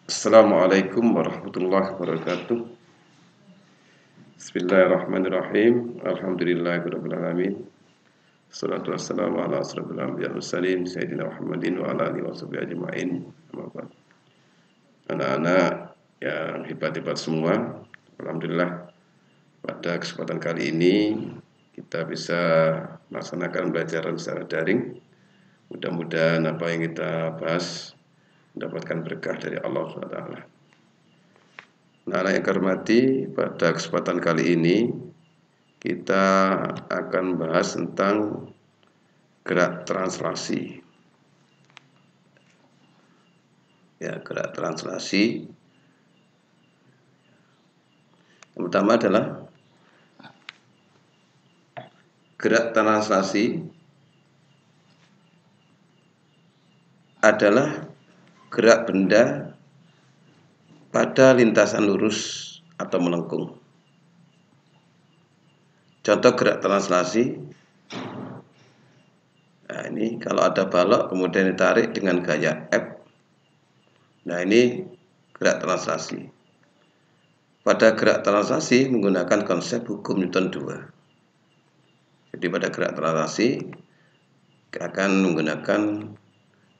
Assalamualaikum warahmatullahi wabarakatuh. Bismillahirrahmanirrahim. Alhamdulillahirabbil alamin. Wassalatu wassalamu ala asrofil anbiya'i mursalin sayyidina Muhammadin wa ala alihi washabihi ajmain. Anak-anak yang hebat-hebat semua, alhamdulillah pada kesempatan kali ini kita bisa melaksanakan pembelajaran secara daring. Mudah-mudahan apa yang kita bahas mendapatkan berkah dari Allah SWT. Nah, anak yang hormati, pada kesempatan kali ini kita akan bahas tentang gerak translasi. Ya, gerak translasi. Yang pertama adalah gerak translasi adalah gerak benda pada lintasan lurus atau melengkung. Contoh gerak translasi. Nah, ini kalau ada balok kemudian ditarik dengan gaya F. Nah, ini gerak translasi. Pada gerak translasi menggunakan konsep hukum Newton 2. Jadi pada gerak translasi akan menggunakan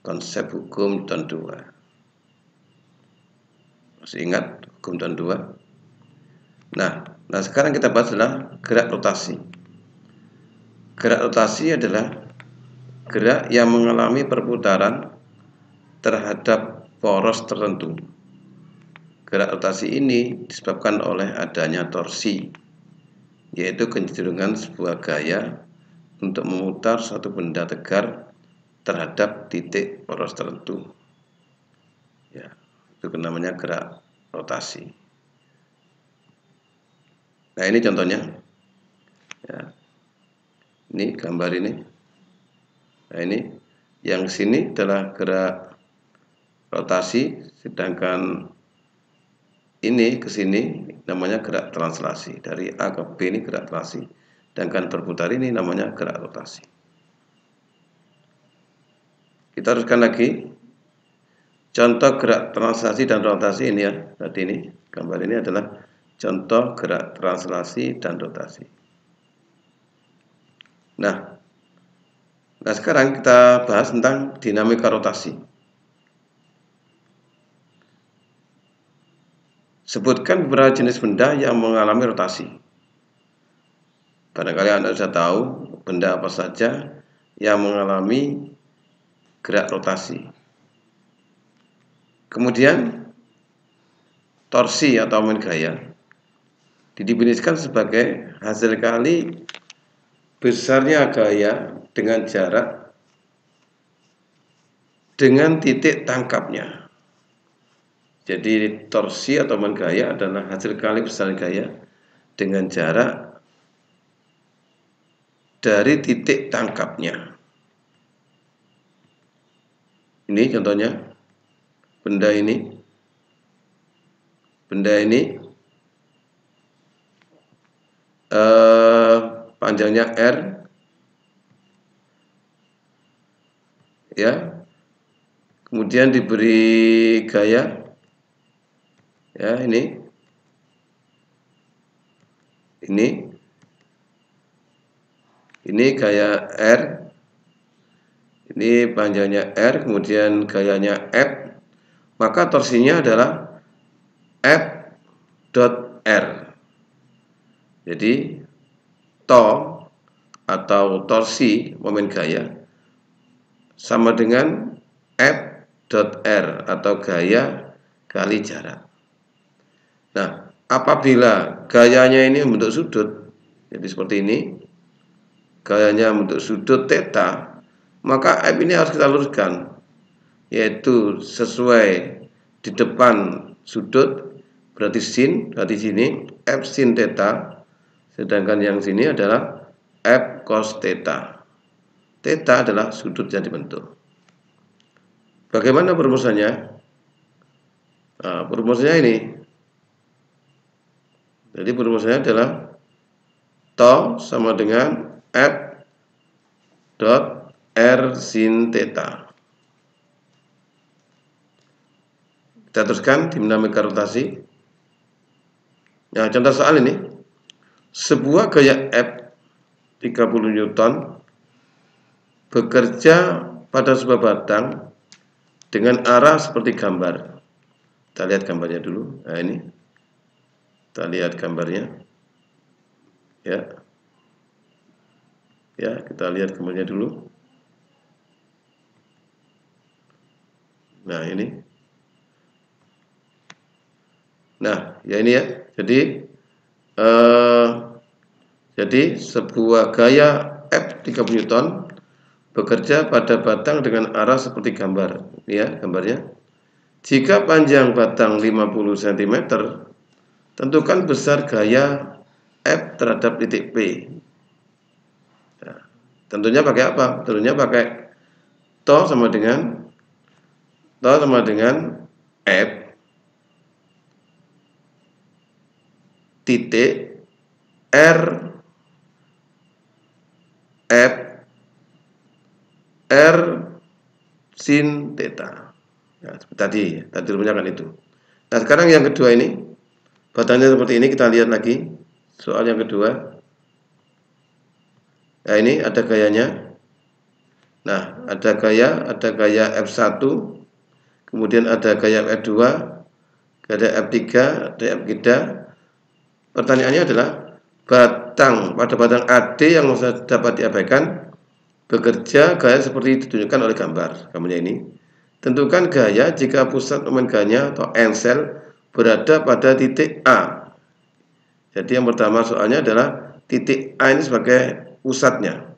konsep hukum Newton 2. Masih ingat hukum Newton 2? Nah, sekarang kita bahas adalah gerak rotasi. Gerak rotasi adalah gerak yang mengalami perputaran terhadap poros tertentu. Gerak rotasi ini disebabkan oleh adanya torsi, yaitu kecenderungan sebuah gaya untuk memutar suatu benda tegar terhadap titik poros tertentu. Ya, itu namanya gerak rotasi. Nah, ini contohnya. Ya. Ini gambar ini. Nah, ini yang sini adalah gerak rotasi, sedangkan ini ke sini namanya gerak translasi. Dari A ke B ini gerak translasi, sedangkan berputar ini namanya gerak rotasi. Kita teruskan lagi. Contoh gerak translasi dan rotasi ini ya. Tadi ini gambar ini adalah contoh gerak translasi dan rotasi. Nah, sekarang kita bahas tentang dinamika rotasi. Sebutkan beberapa jenis benda yang mengalami rotasi. Barangkali Anda sudah tahu benda apa saja yang mengalami gerak rotasi. Kemudian torsi atau momen gaya didefinisikan sebagai hasil kali besarnya gaya dengan jarak dengan titik tangkapnya. Jadi torsi atau momen gaya adalah hasil kali besar gaya dengan jarak dari titik tangkapnya. Ini contohnya. Benda ini panjangnya R, ya, kemudian diberi gaya, ya, ini gaya R, ini panjangnya R, kemudian gayanya F. Maka torsinya adalah F dot R. Jadi to atau torsi momen gaya sama dengan F dot R atau gaya kali jarak. Nah, apabila gayanya ini membentuk sudut, jadi seperti ini, gayanya membentuk sudut theta, maka F ini harus kita luruskan, yaitu sesuai di depan sudut, berarti sin, berarti sini F sin theta, sedangkan yang sini adalah F cos theta. Theta adalah sudut yang dibentuk. Bagaimana perumusannya? Nah, perumusannya ini. Jadi perumusannya adalah to sama dengan F dot R sin theta. Kita teruskan dinamika rotasi. Nah, contoh soal ini, sebuah gaya F 30 Newton bekerja pada sebuah batang dengan arah seperti gambar. Kita lihat gambarnya dulu. Nah, ini kita lihat gambarnya. Ya, kita lihat gambarnya dulu. Nah, ini. Nah, ya ini ya. Jadi sebuah gaya F 30 Newton bekerja pada batang dengan arah seperti gambar. Ya, gambarnya. Jika panjang batang 50 cm, tentukan besar gaya F terhadap titik P. Nah, tentunya pakai apa? Tentunya pakai T sama dengan F titik R F R sin theta. Ya, tadi rumusnya kan itu. Nah, sekarang yang kedua ini, batangnya seperti ini, kita lihat lagi soal yang kedua. Nah, ini ada gayanya. Nah, ada gaya F1, kemudian ada gaya F2, ada F3, ada F3. Pertanyaannya adalah pada batang AD yang dapat diabaikan bekerja gaya seperti ditunjukkan oleh gambarnya ini. Tentukan gaya jika pusat momen gayanya atau ensel berada pada titik A. Jadi yang pertama soalnya adalah titik A ini sebagai pusatnya.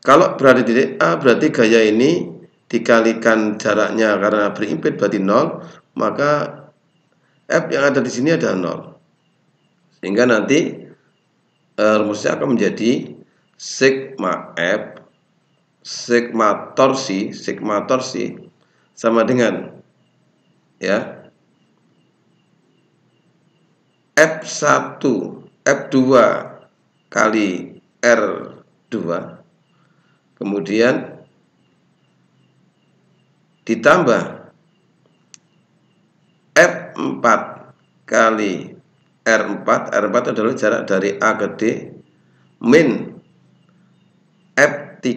Kalau berada di titik A berarti gaya ini dikalikan jaraknya karena berimpit berarti 0, maka F yang ada di sini adalah 0. Sehingga nanti rumusnya akan menjadi sigma F sigma torsi sama dengan ya F1 F2 kali R2 kemudian ditambah F4 kali R4 adalah jarak dari A ke D min F3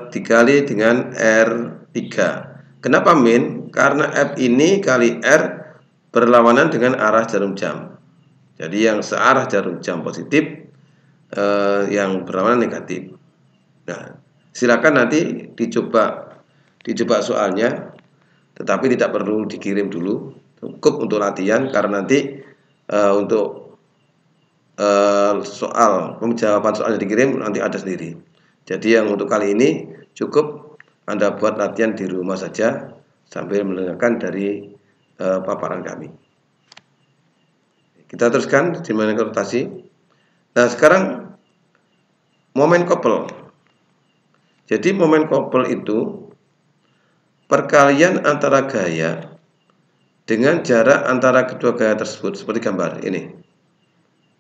dikali dengan R3. Kenapa min? Karena F ini kali R berlawanan dengan arah jarum jam. Jadi yang searah jarum jam positif, yang berlawanan negatif. Nah, silakan nanti dicoba soalnya, tetapi tidak perlu dikirim dulu, cukup untuk latihan karena nanti untuk jawaban soalnya dikirim nanti ada sendiri. Jadi yang untuk kali ini cukup Anda buat latihan di rumah saja sambil mendengarkan dari paparan kami. Kita teruskan dinamika rotasi. Nah, sekarang momen couple. Jadi momen couple itu perkalian antara gaya dengan jarak antara kedua gaya tersebut seperti gambar ini.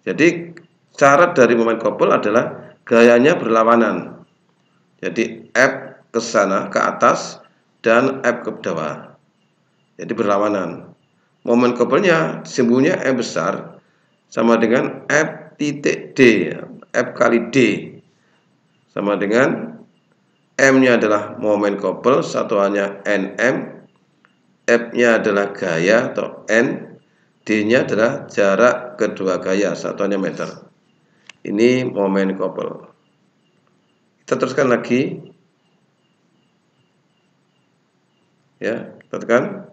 Jadi syarat dari momen couple adalah gayanya berlawanan. Jadi F ke sana ke atas dan F ke bawah. Jadi berlawanan. Momen couple-nya simbolnya M besar sama dengan F titik D, F kali D sama dengan M-nya adalah momen couple, satuannya Nm, F-nya adalah gaya atau N, D-nya adalah jarak kedua gaya, satuannya meter. Ini momen couple. Kita teruskan lagi. Ya, kita tekan.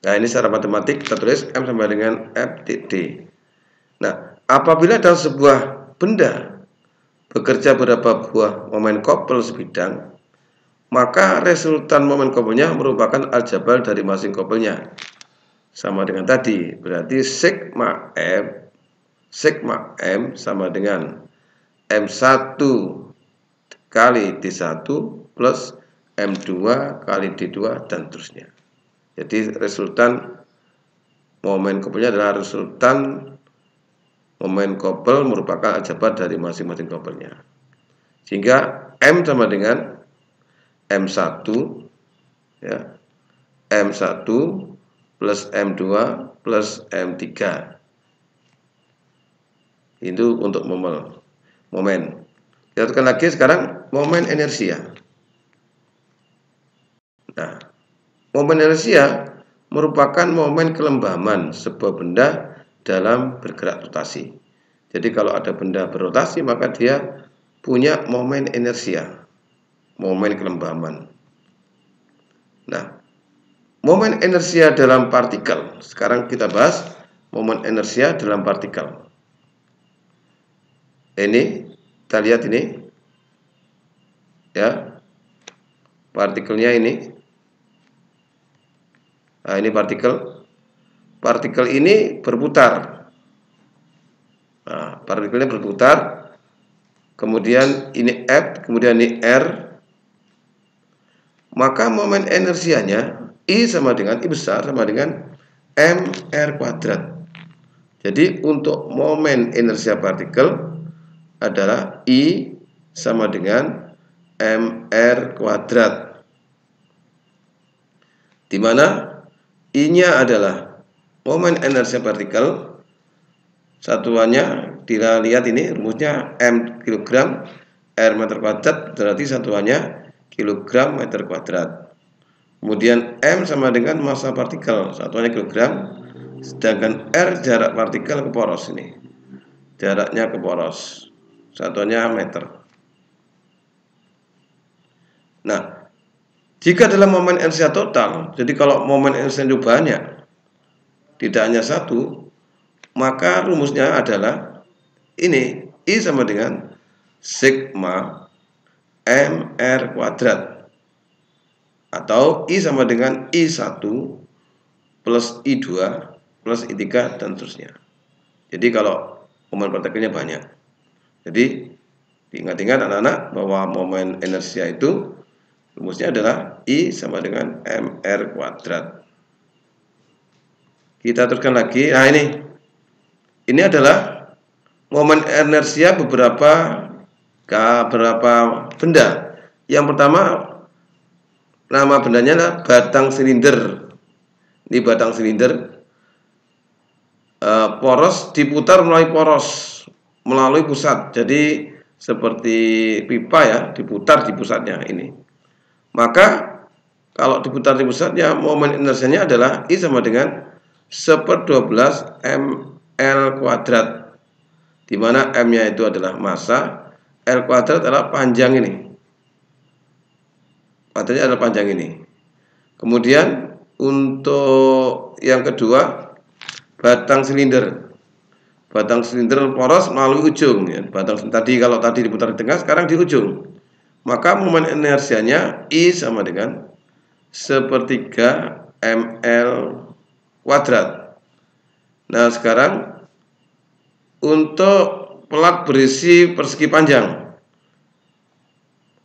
Nah, ini secara matematik kita tulis M sama dengan F titik D. Nah, apabila dalam sebuah benda bekerja beberapa buah momen couple sebidang, maka resultan momen couple-nya merupakan aljabar dari masing couple-nya. Sama dengan tadi, berarti sigma M sama dengan M1 kali D1 plus M2 kali D2 dan seterusnya. Jadi resultan momen couple-nya adalah resultan momen couple merupakan aljabar dari masing-masing couple-nya. Sehingga M sama dengan M1 ya. M1 plus M2 plus M3. Itu untuk momen. Kita tekan lagi sekarang momen inersia. Nah, momen inersia merupakan momen kelembaman sebuah benda dalam bergerak rotasi. Jadi kalau ada benda berotasi maka dia punya momen inersia, momen kelembaman. Nah, momen inersia dalam partikel. Sekarang kita bahas momen inersia dalam partikel. Ini kita lihat ini, ya, partikelnya ini. Nah, ini partikel ini berputar. Nah, partikelnya berputar. Kemudian ini F, kemudian ini R. Maka momen inersianya I sama dengan I besar sama dengan mR kuadrat. Jadi untuk momen inersia partikel adalah I sama dengan mR kuadrat, di mana I-nya adalah momen inersia partikel, satuannya kita lihat ini rumusnya M kilogram R meter kuadrat, berarti satuannya kilogram meter kuadrat. Kemudian M sama dengan massa partikel, satuannya kilogram, sedangkan R jarak partikel ke poros ini, jaraknya ke poros, satuannya meter. Nah, jika dalam momen inersia total, jadi kalau momen inersia itu banyak, tidak hanya satu, maka rumusnya adalah ini, I sama dengan sigma mR kuadrat, atau I sama dengan I1 plus I2 plus I3 dan seterusnya. Jadi kalau momen partikelnya banyak, jadi diingat-ingat anak-anak bahwa momen inersia itu rumusnya adalah I sama dengan mR kuadrat. Kita teruskan lagi. Nah, ini adalah momen inersia beberapa benda. Yang pertama, nama bendanya adalah batang silinder. Ini batang silinder, poros diputar melalui pusat. Jadi seperti pipa ya, diputar di pusatnya ini. Maka kalau diputar di pusatnya, momen inersianya adalah I sama dengan 1/12 mL kuadrat, di mana M-nya itu adalah massa, L kuadrat adalah panjang ini. Artinya adalah panjang ini. Kemudian untuk yang kedua, batang silinder. Batang silinder poros melalui ujung ya. Kalau tadi diputar di tengah, sekarang di ujung. Maka momen inersianya I sama dengan 1/3 mL kuadrat. Nah, sekarang untuk pelat berisi persegi panjang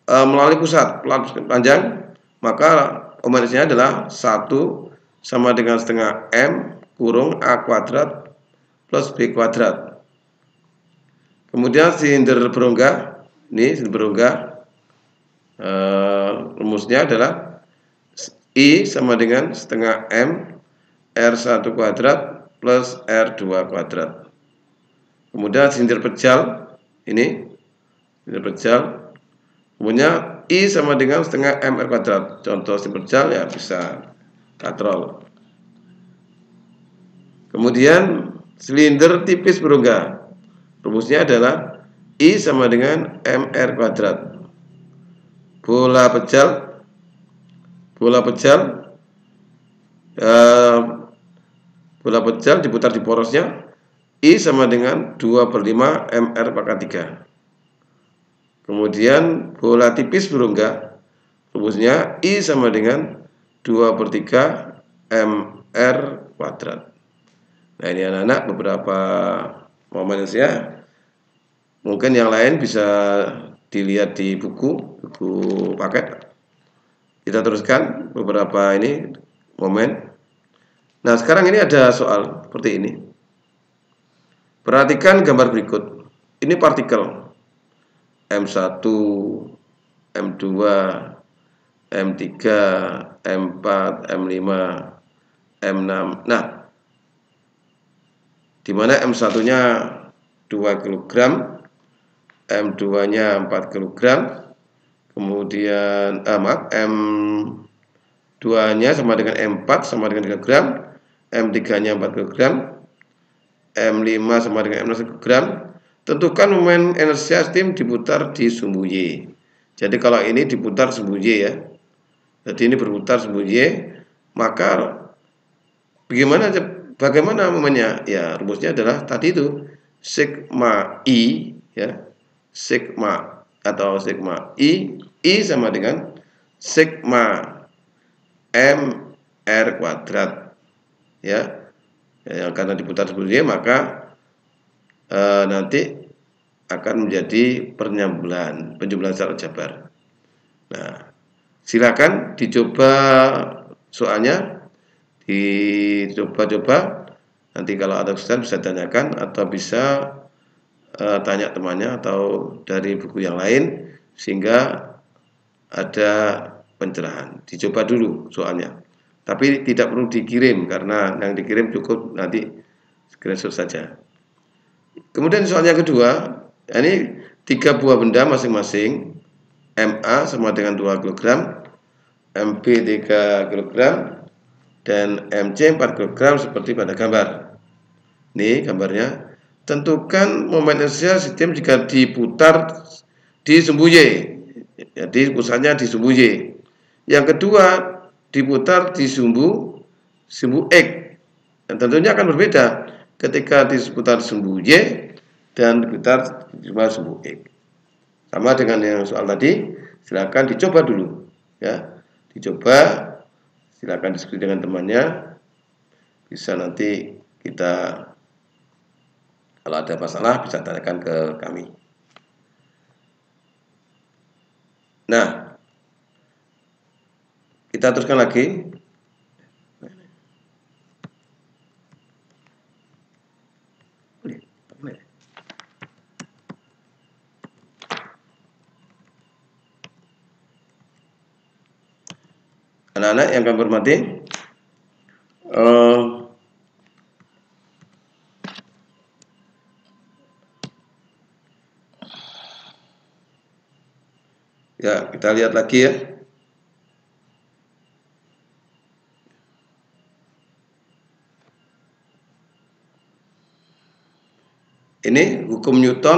melalui pusat, pelat panjang, maka momen inersianya adalah 1 sama dengan setengah M kurung A kuadrat plus B kuadrat. Kemudian silinder berongga, ini silinder berongga, rumusnya adalah I sama dengan setengah M R1 kuadrat plus R2 kuadrat. Kemudian silinder pejal, ini silinder pejal, kemudian I sama dengan setengah MR kuadrat. Contoh silinder pejal ya bisa katrol. Kemudian silinder tipis berongga, rumusnya adalah I sama dengan MR kuadrat. Bola pejal diputar di porosnya, I sama dengan 2/5 mR pangkat 3. Kemudian bola tipis berongga, rumusnya I sama dengan 2/3 mR kuadrat. Nah, ini anak-anak beberapa momen inersia. Mungkin yang lain bisa dilihat di buku paket. Kita teruskan beberapa ini momen. Nah, sekarang ini ada soal seperti ini. Perhatikan gambar berikut. Ini partikel M1, M2, M3, M4, M5, M6. Nah, di mana M1-nya 2 kg, M2-nya 4 kg, kemudian M2-nya sama dengan M4 sama dengan 3 gram, M3-nya 4 kg, M5 sama dengan M6 kg. Tentukan momen inersia sistem diputar di sumbu Y. Jadi kalau ini diputar sumbu Y ya. Jadi ini berputar sumbu Y, maka bagaimana momennya? Ya, rumusnya adalah tadi itu sigma I ya. Sigma atau sigma I sama dengan sigma M R kuadrat ya. Yang karena diputar sumbu Y maka nanti akan menjadi penjumlahan secara jabar. Nah, silakan dicoba soalnya, dicoba-coba. Nanti kalau ada kesulitan bisa tanyakan atau bisa tanya temannya atau dari buku yang lain sehingga ada pencerahan. Dicoba dulu soalnya. Tapi tidak perlu dikirim karena yang dikirim cukup nanti screenshot saja. Kemudian soalnya kedua, ini 3 buah benda masing-masing. MA sama dengan 2 kg, MB 3 kg, dan MC 4 kg seperti pada gambar. Ini gambarnya. Tentukan momen inersia sistem jika diputar di sumbu Y. Jadi pusatnya di sumbu Y. Yang kedua diputar di sumbu X. Dan tentunya akan berbeda ketika diputar sumbu Y dan diputar di sumbu X. Sama dengan yang soal tadi, silakan dicoba dulu ya. Dicoba, silakan diskusi dengan temannya. Bisa nanti kita kalau ada masalah bisa tanyakan ke kami. Nah, kita teruskan lagi. Anak-anak yang kami hormati, ya kita lihat lagi ya. Ini hukum Newton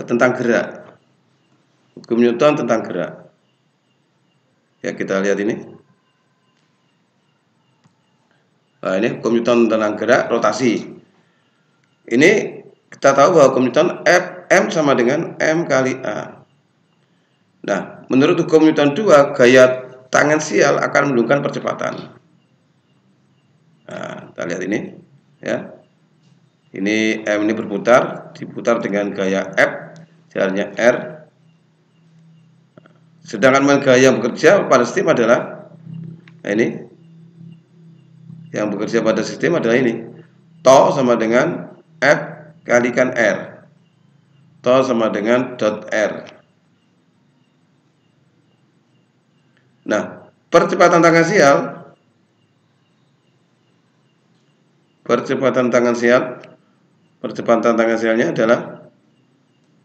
tentang gerak. Hukum Newton tentang gerak. Ya, kita lihat ini. Nah, ini hukum Newton tentang gerak rotasi. Ini kita tahu bahwa hukum Newton Fm sama dengan M kali A. Nah, menurut hukum Newton 2, gaya tangensial akan menunjukkan percepatan. Nah, kita lihat ini ya. Ini M ini diputar dengan gaya F, jalannya R. Sedangkan gaya yang bekerja pada sistem adalah ini. Yang bekerja pada sistem adalah ini. Tau sama dengan F kalikan R. Tau sama dengan dot R. Nah, percepatan tangensialnya adalah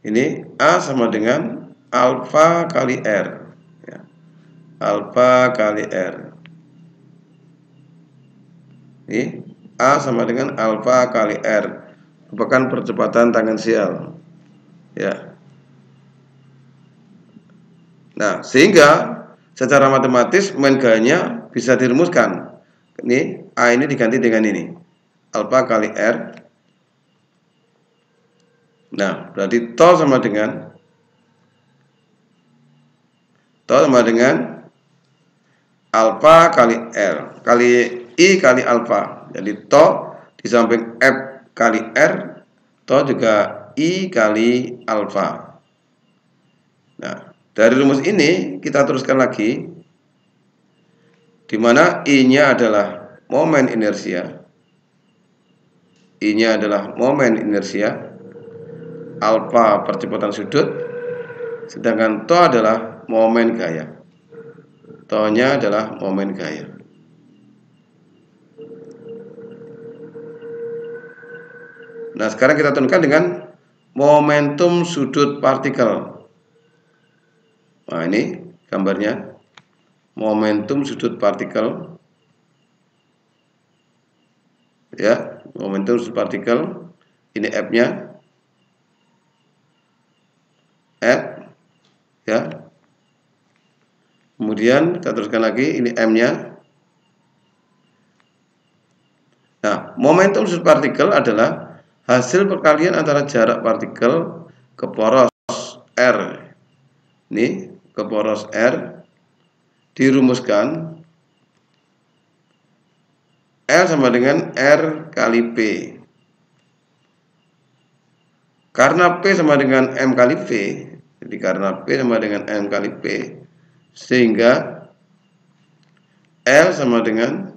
ini A sama dengan alfa kali R ya. Alfa kali R. Ini A sama dengan alfa kali R, merupakan percepatan tangensial ya. Nah, sehingga secara matematis momen gayanya bisa dirumuskan. Ini A ini diganti dengan ini alfa kali R. Nah, berarti tau sama dengan alfa kali R kali I kali alfa. Jadi tau di samping F kali R, tau juga I kali alfa. Nah, dari rumus ini kita teruskan lagi, di mana I-nya adalah momen inersia. I-nya adalah momen inersia, alfa percepatan sudut, Sedangkan to adalah momen gaya. To-nya adalah momen gaya. Nah, sekarang kita tentukan dengan momentum sudut partikel. Nah, ini gambarnya. Momentum sudut partikel. Ya, momentum sudut partikel. Ini F-nya. F, ya. Kemudian kita teruskan lagi, ini M-nya. Nah, momentum sudut partikel adalah hasil perkalian antara jarak partikel ke poros R. Ini ke poros R dirumuskan L sama dengan R kali P. Karena P sama dengan M kali V, jadi karena P sama dengan M kali P, sehingga L sama dengan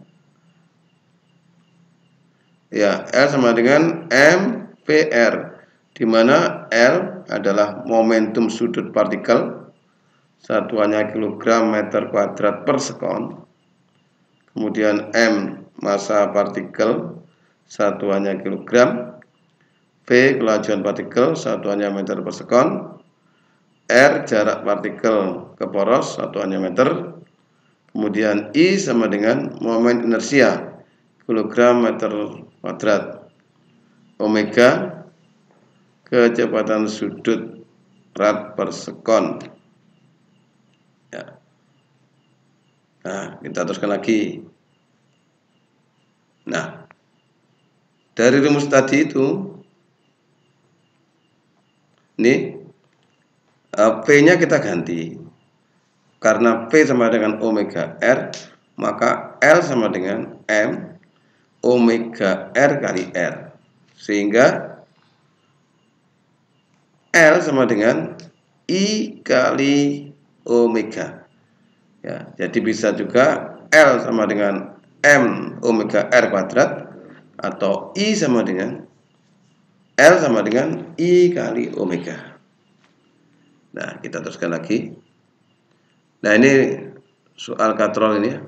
MPR, di mana L adalah momentum sudut partikel, satuannya kilogram meter kuadrat per sekon. Kemudian M massa partikel, satuannya kilogram. V kelajuan partikel, satuannya meter per sekon. R jarak partikel ke poros, satuannya meter. Kemudian I sama dengan momen inersia, kilogram meter kuadrat. Omega kecepatan sudut rad per sekon. Ya. Nah, kita teruskan lagi. Nah, dari rumus tadi itu, ini P-nya kita ganti. Karena P sama dengan omega R, maka L sama dengan M omega R kali R. Sehingga L sama dengan I kali omega. Ya, jadi bisa juga L sama dengan M omega R kuadrat, atau I sama dengan L sama dengan I kali omega. Nah, kita teruskan lagi. Nah, ini soal katrol ini ya.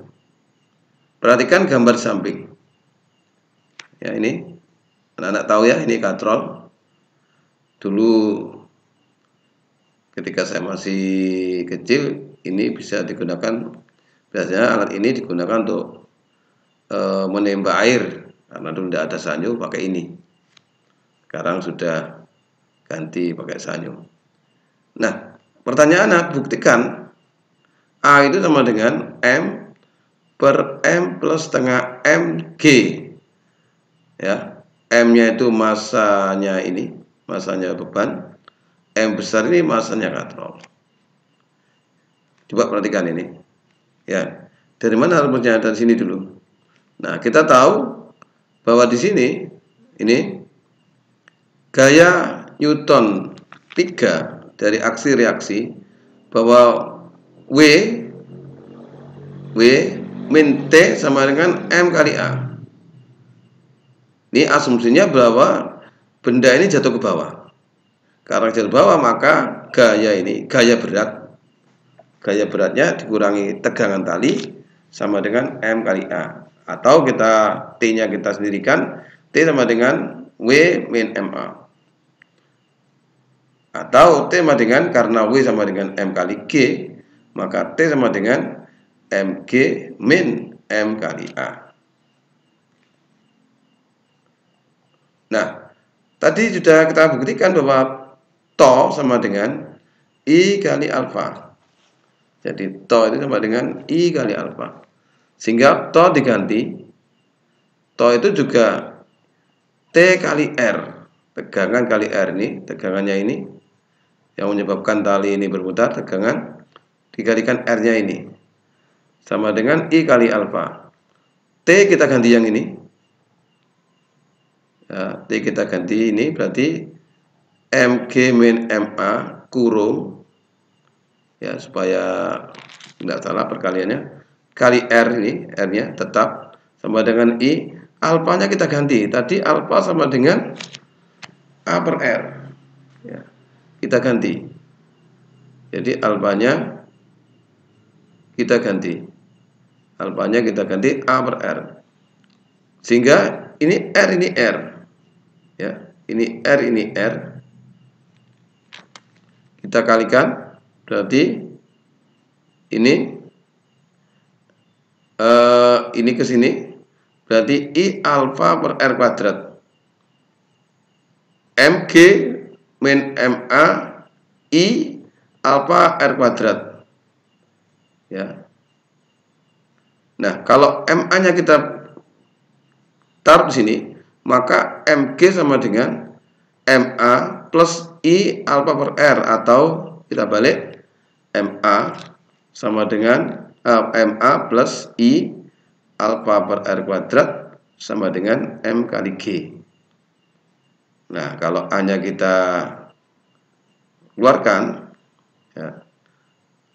Perhatikan gambar samping. Ya, ini anak-anak tahu ya, ini katrol. Dulu ketika saya masih kecil, ini bisa digunakan, biasanya alat ini digunakan untuk menembak air, karena dulu tidak ada sanyo, pakai ini. Sekarang sudah ganti pakai sanyo. Nah, pertanyaan, buktikan A itu sama dengan M per M plus setengah MG. Ya, M-nya itu masanya ini, masanya beban. M besar ini masanya katrol. Coba perhatikan ini. Ya, dari mana rumusnya? Dari sini dulu. Nah, kita tahu bahwa di sini ini gaya Newton 3 dari aksi reaksi, bahwa W min T sama dengan M kali A. Ini asumsinya bahwa benda ini jatuh ke bawah. Karena jatuh ke bawah, maka gaya ini, gaya beratnya dikurangi tegangan tali sama dengan M kali A. Atau kita T-nya kita sendirikan, T sama dengan W min MA. Atau T sama dengan, karena W sama dengan M kali G, maka T sama dengan MG min M kali A. Nah, tadi sudah kita buktikan bahwa to sama dengan I kali alfa. Jadi to itu sama dengan I kali alfa. Sehingga to diganti, to itu juga T kali R. Tegangan kali R ini, tegangannya ini yang menyebabkan tali ini berputar, tegangan dikalikan R-nya ini sama dengan I kali alfa. T kita ganti yang ini. Ya, T kita ganti ini berarti MG min MA kurung, ya, supaya tidak salah perkaliannya, kali R ini, R-nya tetap sama dengan I. Alfanya kita ganti. Tadi alfa sama dengan A per R. Ya, kita ganti. Jadi alfanya kita ganti. Alfanya kita ganti A per R. Sehingga ini R, ini R. Ya, ini R, ini R. Kita kalikan, berarti ini ke sini, berarti I alfa per R kuadrat. MG min MA I alfa R kuadrat. Ya. Nah, kalau MA-nya kita taruh di sini, maka MG sama dengan MA plus I alfa per R, atau kita balik, MA sama dengan MA plus I alfa per R kuadrat sama dengan M kali G. Nah, kalau A-nya kita keluarkan, ya,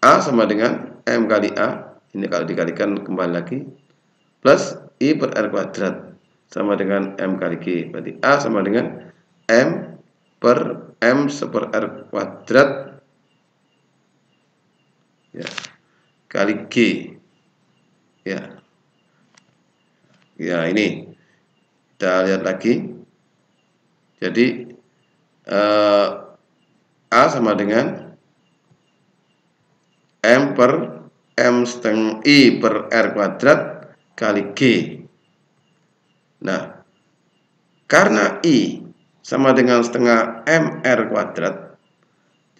A sama dengan M kali A, ini kalau dikalikan kembali lagi, plus I per R kuadrat sama dengan M kali G. Berarti A sama dengan M per M per R kuadrat, ya, kali G. Ya, ya, ini kita lihat lagi. Jadi A sama dengan M per M setengah I per R kuadrat kali G. Nah, karena I sama dengan setengah MR kuadrat,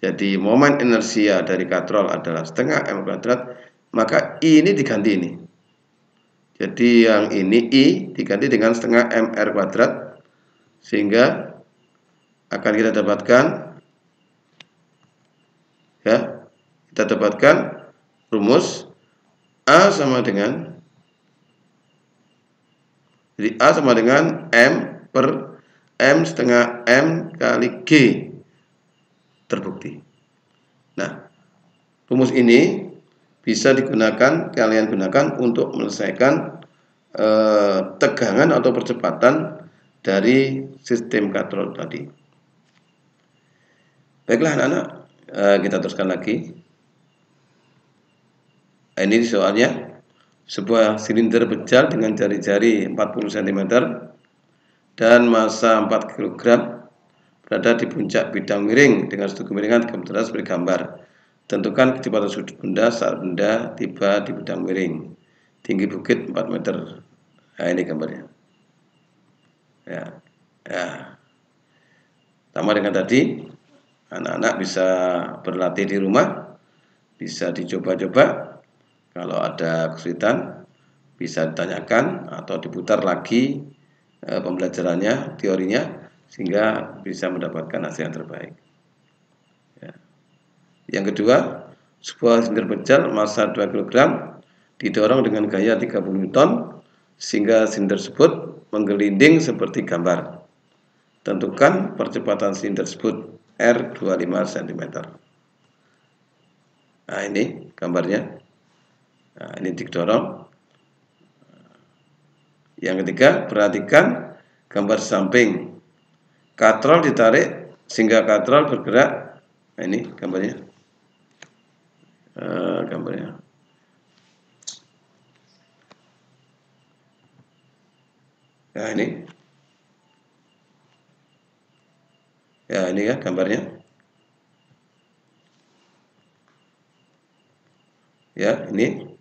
jadi momen inersia dari katrol adalah setengah M kuadrat, maka I ini diganti ini. Jadi yang ini I diganti dengan setengah MR kuadrat, sehingga akan kita dapatkan, ya, kita dapatkan rumus A sama dengan, jadi A sama dengan M per M setengah M kali G, terbukti. Nah, rumus ini bisa digunakan, kalian gunakan untuk menyelesaikan tegangan atau percepatan dari sistem katrol tadi. Baiklah anak-anak, kita teruskan lagi. Ini soalnya, sebuah silinder pecah dengan jari-jari 40 cm dan massa 4 kg berada di puncak bidang miring dengan sudut kemiringan 30 derajat seperti gambar. Tentukan kecepatan sudut benda saat benda tiba di bidang miring. Tinggi bukit 4 meter. Nah, ini gambarnya. Ya, ya. Sama dengan tadi, anak-anak bisa berlatih di rumah, bisa dicoba-coba. Kalau ada kesulitan, bisa ditanyakan atau diputar lagi pembelajarannya, teorinya, sehingga bisa mendapatkan hasil yang terbaik. Ya. Yang kedua, sebuah silinder pecah massa 2 kg didorong dengan gaya 30 Newton sehingga silinder tersebut menggelinding seperti gambar. Tentukan percepatan silinder tersebut R 25 cm. Nah, ini gambarnya. Nah, ini didorong. Yang ketiga, perhatikan gambar samping. Katrol ditarik sehingga katrol bergerak. Nah, ini gambarnya. Gambarnya. Nah, ini. Ya, ini ya gambarnya. Ya, ini.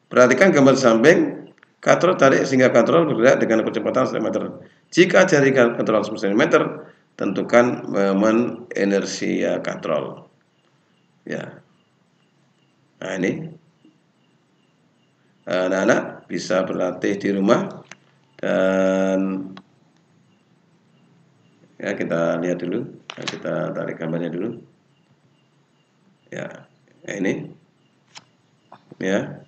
Perhatikan gambar samping. Katrol tarik sehingga katrol bergerak dengan kecepatan 1 meter. Jika jari katrol 1 cm, tentukan momen inersia katrol. Ya. Nah, ini. Anak-anak bisa berlatih di rumah. Dan ya, kita lihat dulu. Nah, kita tarik gambarnya dulu. Ya, ini. Ya.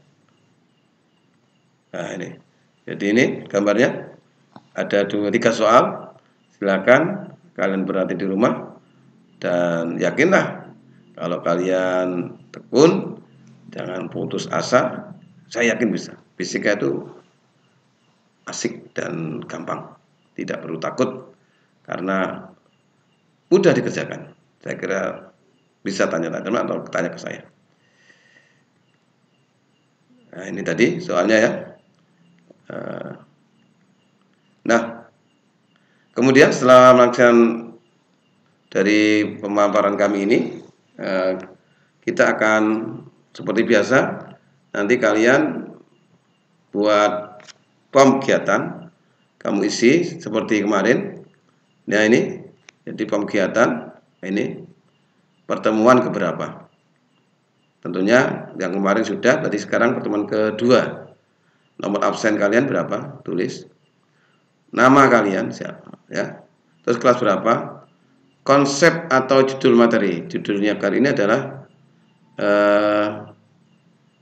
Nah, ini. Jadi ini gambarnya. Ada 3 soal. Silakan kalian berlatih di rumah. Dan yakinlah kalau kalian tekun, jangan putus asa. Saya yakin bisa. Fisika itu asik dan gampang. Tidak perlu takut karena mudah dikerjakan. Saya kira bisa tanya teman atau tanya ke saya. Nah, ini tadi soalnya ya. Nah, kemudian setelah melaksanakan dari pemaparan kami ini, kita akan seperti biasa nanti kalian buat form kegiatan, kamu isi seperti kemarin. Nah, ini jadi form kegiatan ini pertemuan keberapa. Tentunya yang kemarin sudah, berarti sekarang pertemuan kedua. Nomor absen kalian berapa? Tulis. Nama kalian siapa ya. Terus kelas berapa? Konsep atau judul materi. Judulnya kali ini adalah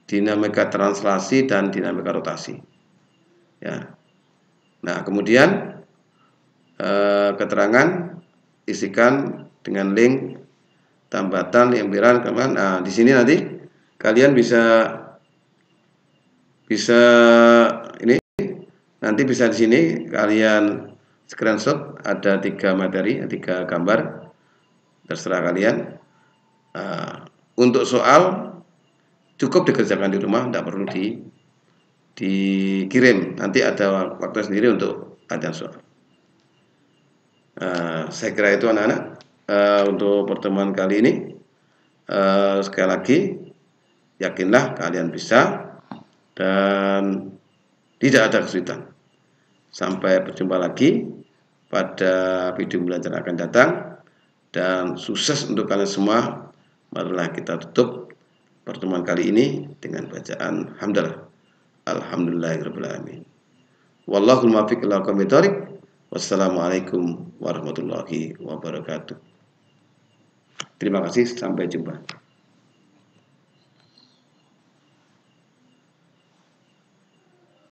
dinamika translasi dan dinamika rotasi. Ya. Nah, kemudian keterangan isikan dengan link tambatan lempiran kemana. Nah, di sini nanti kalian bisa ini nanti bisa di sini kalian screenshot, ada 3 materi, 3 gambar, terserah kalian. Untuk soal cukup dikerjakan di rumah, tidak perlu dikirim. Nanti ada waktu sendiri untuk ajan soal. Saya kira itu anak-anak untuk pertemuan kali ini. Sekali lagi, yakinlah kalian bisa dan tidak ada kesulitan. Sampai berjumpa lagi pada video belajar akan datang, dan sukses untuk kalian semua. Marilah kita tutup pertemuan kali ini dengan bacaan hamdalah. Alhamdulillahirabbil alamin. Wallahul muwaffiq ila aqwamit thoriq. Wassalamualaikum warahmatullahi wabarakatuh. Terima kasih, sampai jumpa.